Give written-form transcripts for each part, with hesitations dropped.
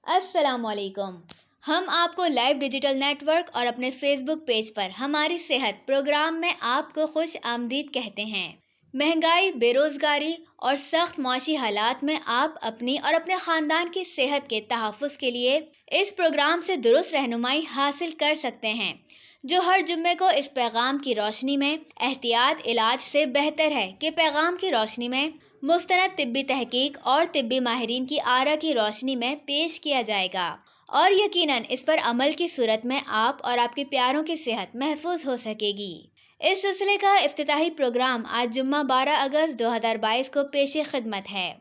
السلام علیکم۔ ہم آپ کو لائیو ڈیجیٹل نیٹ ورک اور اپنے فیس بک پیج پر ہماری صحت پروگرام میں آپ کو خوش آمدید کہتے ہیں۔ مہنگائی، بے روزگاری اور سخت معاشی حالات میں آپ اپنی اور اپنے خاندان کی صحت کے تحفظ کے لیے اس پروگرام سے درست رہنمائی حاصل کر سکتے ہیں، جو ہر جمعے کو اس پیغام کی روشنی میں احتیاط علاج سے بہتر ہے کہ پیغام کی روشنی میں مستند طبی تحقیق اور طبی ماہرین کی آرا کی روشنی میں پیش کیا جائے گا، اور یقیناً اس پر عمل کی صورت میں آپ اور آپ کے پیاروں کی صحت محفوظ ہو سکے گی۔ اس سلسلے کا افتتاحی پروگرام آج جمعہ 12 اگست 2022 کو پیش خدمت ہے۔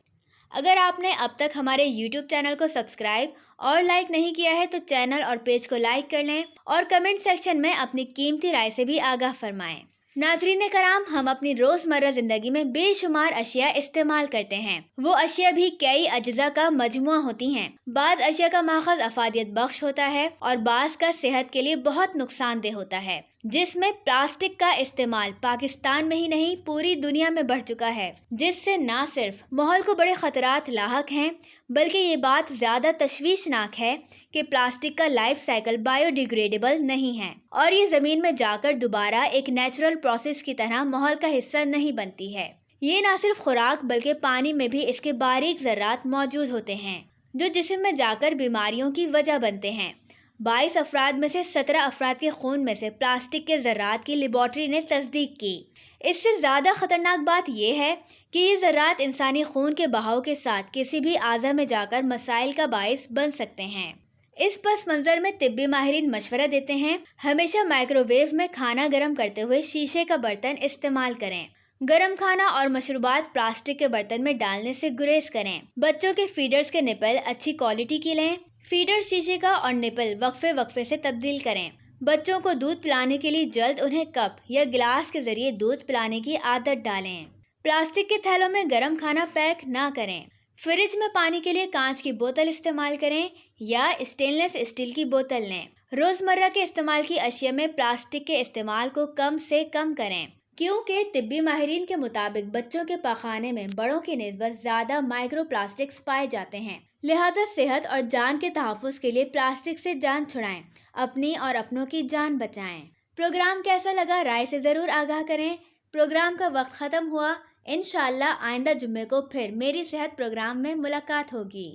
اگر آپ نے اب تک ہمارے یوٹیوب چینل کو سبسکرائب اور لائک نہیں کیا ہے تو چینل اور پیج کو لائک کر لیں اور کمنٹ سیکشن میں اپنی قیمتی رائے سے بھی آگاہ فرمائیں۔ ناظرین کرام، ہم اپنی روزمرہ زندگی میں بے شمار اشیاء استعمال کرتے ہیں۔ وہ اشیاء بھی کئی اجزاء کا مجموعہ ہوتی ہیں۔ بعض اشیاء کا ماخذ افادیت بخش ہوتا ہے اور بعض کا صحت کے لیے بہت نقصان دہ ہوتا ہے، جس میں پلاسٹک کا استعمال پاکستان میں ہی نہیں پوری دنیا میں بڑھ چکا ہے، جس سے نہ صرف ماحول کو بڑے خطرات لاحق ہیں، بلکہ یہ بات زیادہ تشویشناک ہے کہ پلاسٹک کا لائف سائیکل بایو ڈیگریڈیبل نہیں ہے اور یہ زمین میں جا کر دوبارہ ایک نیچرل پروسیس کی طرح ماحول کا حصہ نہیں بنتی ہے۔ یہ نہ صرف خوراک بلکہ پانی میں بھی اس کے باریک ذرات موجود ہوتے ہیں، جو جسم میں جا کر بیماریوں کی وجہ بنتے ہیں۔ 22 افراد میں سے 17 افراد کے خون میں سے پلاسٹک کے ذرات کی لیبارٹری نے تصدیق کی۔ اس سے زیادہ خطرناک بات یہ ہے کہ یہ ذرات انسانی خون کے بہاؤ کے ساتھ کسی بھی اعضاء میں جا کر مسائل کا باعث بن سکتے ہیں۔ اس پس منظر میں طبی ماہرین مشورہ دیتے ہیں ہمیشہ مائکرو ویو میں کھانا گرم کرتے ہوئے شیشے کا برتن استعمال کریں۔ گرم کھانا اور مشروبات پلاسٹک کے برتن میں ڈالنے سے گریز کریں۔ بچوں کے فیڈرز کے نپل اچھی کوالٹی کی لیں۔ فیڈر شیشے کا اور نپل وقفے سے تبدیل کریں۔ بچوں کو دودھ پلانے کے لیے جلد انہیں کپ یا گلاس کے ذریعے دودھ پلانے کی عادت ڈالیں۔ پلاسٹک کے تھیلوں میں گرم کھانا پیک نہ کریں۔ فریج میں پانی کے لیے کانچ کی بوتل استعمال کریں یا اسٹین لیس اسٹیل کی بوتل لیں۔ روزمرہ کے استعمال کی اشیاء میں پلاسٹک کے استعمال کو کم سے کم کریں، کیونکہ طبی ماہرین کے مطابق بچوں کے پاخانے میں بڑوں کی نسبت زیادہ مائکرو پلاسٹکس پائے جاتے ہیں۔ لہذا صحت اور جان کے تحفظ کے لیے پلاسٹک سے جان چھڑائیں، اپنی اور اپنوں کی جان بچائیں۔ پروگرام کیسا لگا رائے سے ضرور آگاہ کریں۔ پروگرام کا وقت ختم ہوا۔ انشاءاللہ آئندہ جمعے کو پھر میری صحت پروگرام میں ملاقات ہوگی۔